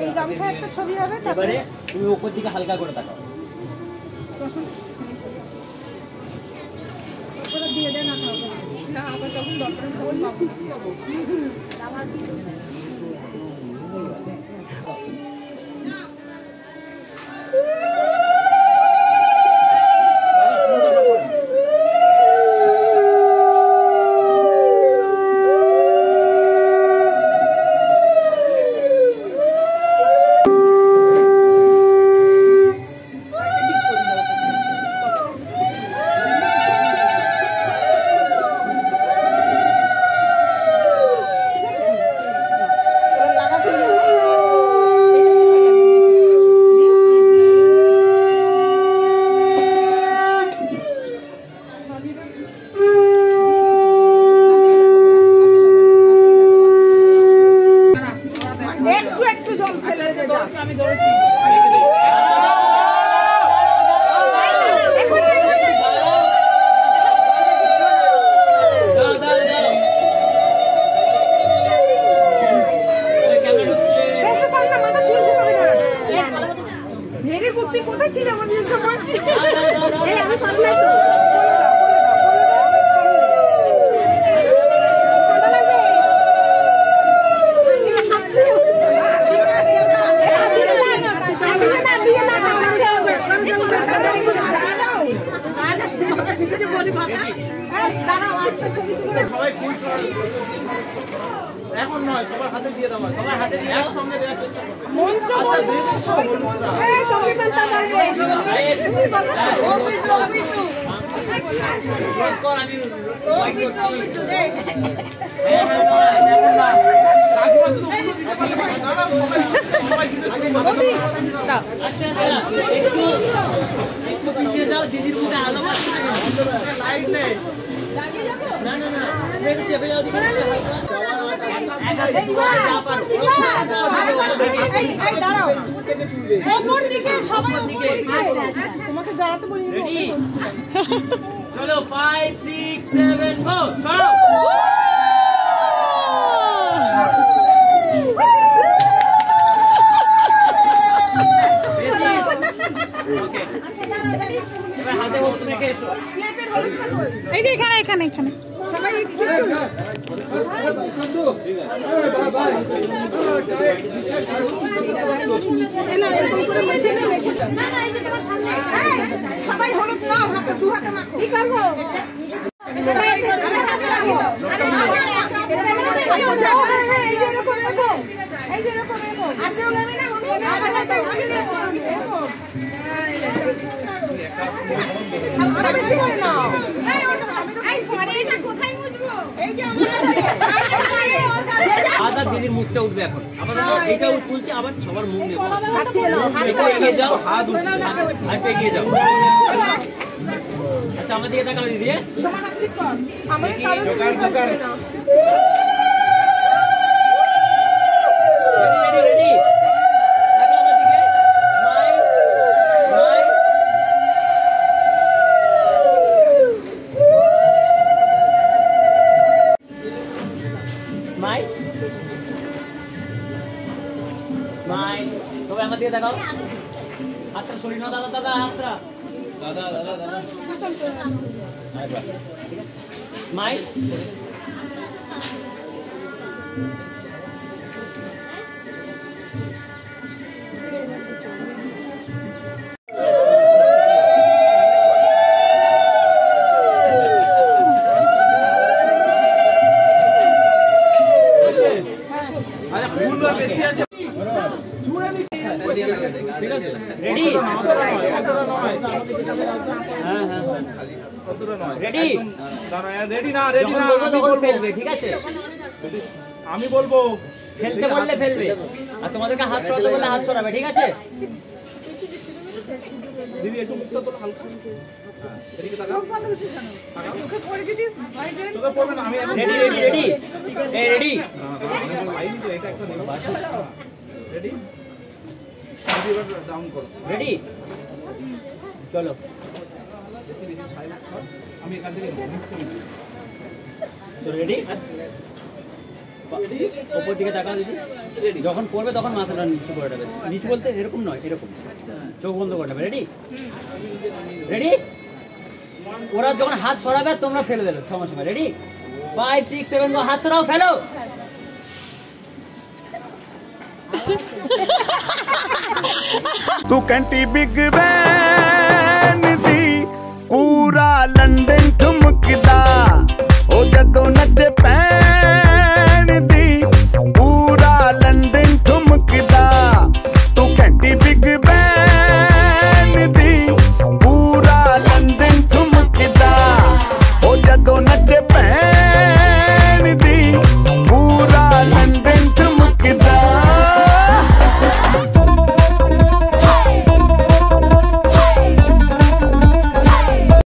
এই গামছা একটা ছবি হবে, তারপরে তুমি উপর দিকে হালকা করে তাকাও। দিয়ে দেন না, আবার যখন ডক্টর বললো আমার এখন নয়, সবার হাতে দিয়ে দাও, সবার হাতে দিয়ে দাও, সঙ্গে দেওয়ার চেষ্টা করো। মন্ত্র আচ্ছা দেবে সব বলুন। এই সঙ্গে পাল্টা লাগবে ও বিষ্ণু ক্লোজ কর, আমি ওয়াইট করছি। কাকিমা শুধু উত্তর দিতে পারবে না, দাঁড়াও সবাই দিতে দাও। আচ্ছা একটু পিছিয়ে যাও, দিদির মধ্যে আলো পাচ্ছে না, লাইট নেই। না না না, একটু চেপে যাও দিকে হালকা। এক হাতে দুয়ারে যা পারো। এই দাঁড়াও, ওপর দিকে সবার দিকে। আচ্ছা তোমাকে দাঁড়াতে বলি। রেডি, চলো 5 6 7 গো, চলো। ওকে, এবার হাতে হলুদ মেখে এসো। প্লেটের হলুদ খাবো। এই যে এখানে এখানে এখানে সবাই একটু সবাই হলুদ নাও, হাতে দু হাতে মাখো। কি করবো? বেশি করে নাও। আদা দিদির মুখটা উঠবে এখন, আবার এটা তুলছে, আবার সবার মুখ নেবে। এগিয়ে যাও, হাত উঠছে, আর এগিয়ে যাও। আচ্ছা আমার দিকে তাকাও দিদি। সমান হাত ঠিক কর। আমাদের কারণ জোগাড় জোগাড়। সবাই আমার দিকে দেখাও, হাতটা সরিয়ে নাও। দাদা দাদা হাতটা, দাদা দাদা দাদা, ঠিক আছে। স্মাইল। আচ্ছা ফুল আর বেশি আছে, ঠিক আছে। রেডি, হ্যাঁ হ্যাঁ কতটা নয়, রেডি রেডি না, রেডি না, আমি বলবো ফেলবে, ঠিক আছে। আমি বলবো ফেলতে বললে ফেলবে, আর তোমাদেরকে হাত সরাতে বললে হাত সরাবে, ঠিক আছে। দিদি একটু মুখটা তোলো হালকা, এদিকে তাকাও। চোখ বন্ধ করছিস কেন? চোখে পড়ে যদি হয় যে চোখে পড়বে না। আমি রেডি রেডি রেডি, এই রেডি, লাইন তো এটা একটা নেব। রেডি, এবার ডাউন করো। রেডি, চলো। আমি এখান থেকে মিস করি। তো রেডি? ওপর দিকে তাকাও দিদি। যখন পড়বে তখন মাথাটা নিচু করে দেবে। নিচু বলতে এরকম নয়, এরকম। চোখ বন্ধ করে নেবে। রেডি? রেডি? ওরা যখন হাত ছড়াবে তোমরা ফেলে দেবে সঙ্গে সঙ্গে। রেডি? 5 6 7 গো, হাত ছড়াও, ফেলো। तू कंटी बिग बैन दी पूरा लंडन